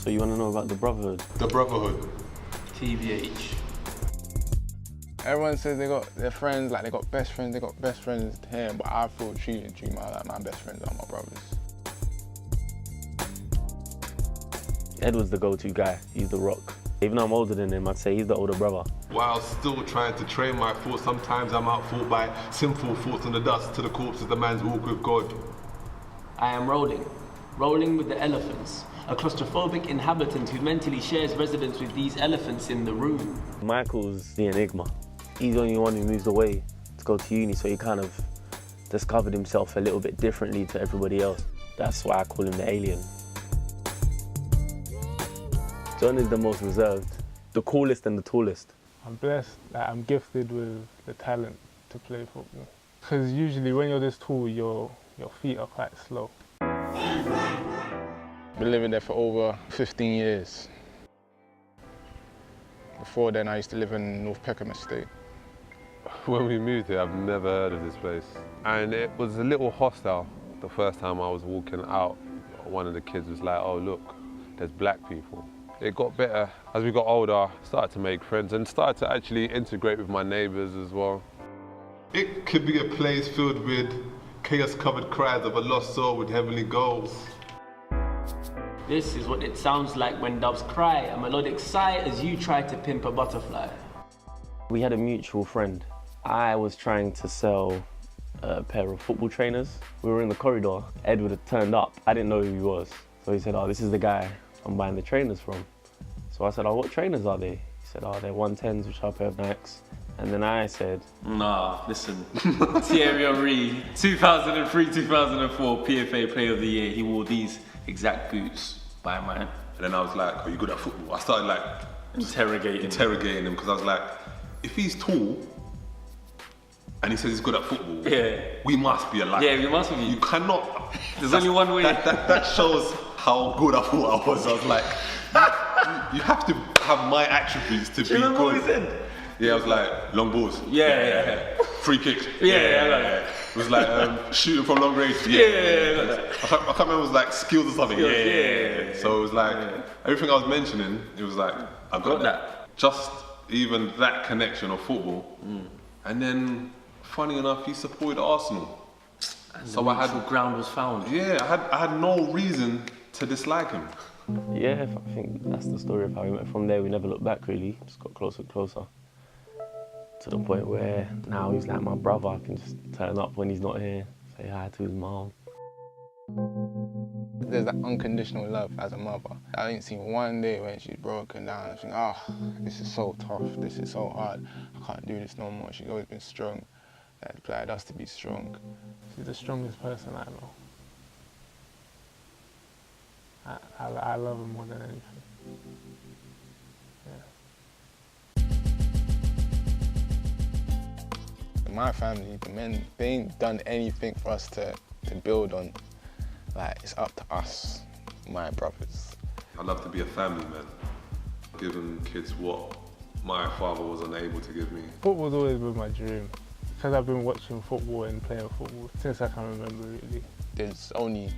So you want to know about the Brotherhood? The Brotherhood. TBH. Everyone says they got their friends, like they got best friends here, but I feel truly like my best friends are my brothers. Edward's the go-to guy, he's the rock. Even though I'm older than him, I'd say he's the older brother. While still trying to train my thoughts, sometimes I'm outthought by sinful thoughts in the dust to the corpses the man's walk with God. I am rolling with the elephants, a claustrophobic inhabitant who mentally shares residence with these elephants in the room. Michael's the enigma. He's the only one who moved away to go to uni, so he kind of discovered himself a little bit differently to everybody else. That's why I call him the alien. John is the most reserved, the coolest and the tallest. I'm blessed that I'm gifted with the talent to play football. Because usually when you're this tall, your feet are quite slow. Been living there for over 15 years. Before then, I used to live in North Peckham estate. When we moved here, I've never heard of this place. And it was a little hostile. The first time I was walking out, one of the kids was like, oh look, there's black people. It got better as we got older, started to make friends and started to actually integrate with my neighbours as well. It could be a place filled with chaos-covered cries of a lost soul with heavenly goals. This is what it sounds like when doves cry, a melodic sigh as you try to pimp a butterfly. We had a mutual friend. I was trying to sell a pair of football trainers. We were in the corridor. Edward had turned up. I didn't know who he was. So he said, oh, this is the guy I'm buying the trainers from. So I said, oh, what trainers are they? He said, oh, they're 110s, which are a pair of Nikes. And then I said, nah, listen. Thierry Henry, 2003-2004 PFA Player of the Year. He wore these exact boots by mine. And then I was like, are you good at football? I started like interrogating him because I was like, if he's tall and he says he's good at football, yeah, we must be alike. Yeah, we must be. You cannot. There's only one way. That shows how good I thought I was. I was like, you have to have my attributes to be good. Remember what he said? Yeah, I was like, long balls. Yeah. Free kicks. Yeah. It was like shooting from long range. Yeah. I can't remember, it was like skills or something. Yeah. So it was like, everything I was mentioning, it was like, I got that. Just even that connection of football. And then, funny enough, he supported Arsenal. And so I had ground was found. Yeah, I had no reason to dislike him. yeah, I think that's the story of how we met. From there, we never looked back really, just got closer and closer. To the point where now he's like my brother. I can just turn up when he's not here, say hi to his mom. There's that unconditional love as a mother. I ain't seen one day when she's broken down and thinking, oh, this is so tough, this is so hard, I can't do this no more. She's always been strong. That implied us to be strong. She's the strongest person I know. I love her more than anything. My family, the men, they ain't done anything for us to build on. Like, it's up to us, my brothers. I love to be a family man, giving kids what my father was unable to give me. Football's always been my dream. Because I've been watching football and playing football since I can remember, really. There's only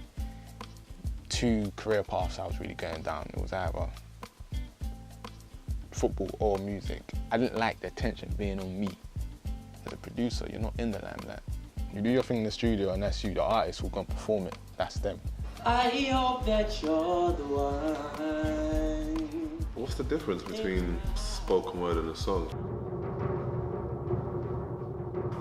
two career paths I was really going down. It was either football or music. I didn't like the attention being on me. As a producer, you're not in the limelight. You do your thing in the studio and that's you. The artists who gonna perform it, that's them. I hope that you're the one. What's the difference between spoken word and a song?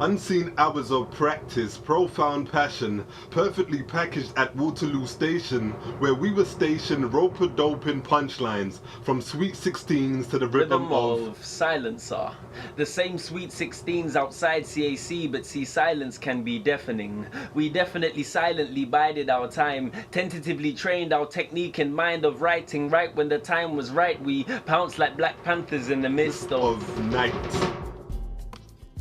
Unseen hours of practice, profound passion, perfectly packaged at Waterloo Station, where we were stationed rope-a-doping punchlines, from sweet 16s to the rhythm of silencer. The same sweet 16s outside CAC, but see, silence can be deafening. We definitely silently bided our time, tentatively trained our technique and mind of writing. Right when the time was right, we pounced like Black Panthers in the midst of night.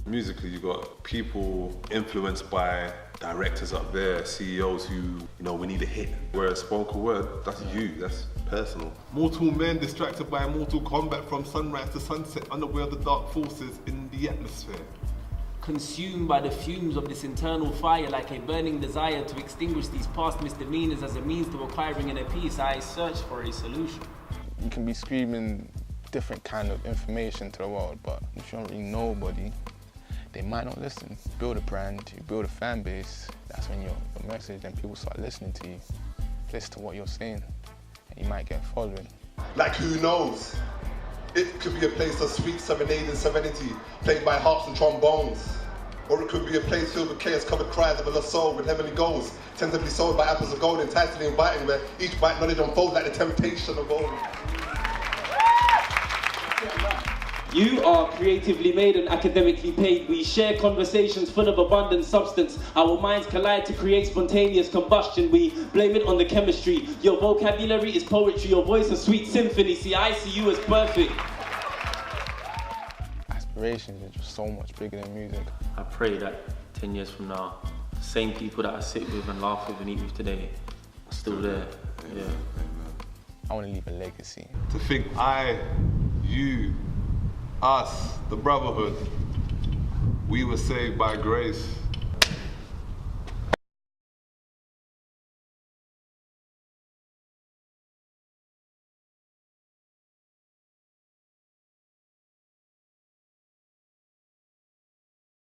Musically, you got people influenced by directors up there, CEOs who, you know, we need a hit. Whereas spoken word, that's you, that's personal. Mortal men distracted by mortal combat from sunrise to sunset, unaware of the dark forces in the atmosphere. Consumed by the fumes of this internal fire, like a burning desire to extinguish these past misdemeanors as a means to acquiring inner peace, I search for a solution. You can be screaming different kind of information to the world, but if you don't really know nobody, they might not listen. Build a brand, you build a fan base, that's when your message and people start listening to you, listen to what you're saying, and you might get following. Like who knows? It could be a place of sweet serenade and serenity, played by harps and trombones. Or it could be a place filled with chaos-covered cries of a lost soul with heavenly goals, tentatively sold by apples of gold, enticingly inviting, where each bite knowledge unfolds like the temptation of old. You are creatively made and academically paid. We share conversations full of abundant substance. Our minds collide to create spontaneous combustion. We blame it on the chemistry. Your vocabulary is poetry, your voice a sweet symphony. See, I see you as perfect. Aspirations are just so much bigger than music. I pray that 10 years from now, the same people that I sit with and laugh with and eat with today are still there. Yeah. I want to leave a legacy. To think I, you, us, the Brotherhood, we were saved by grace.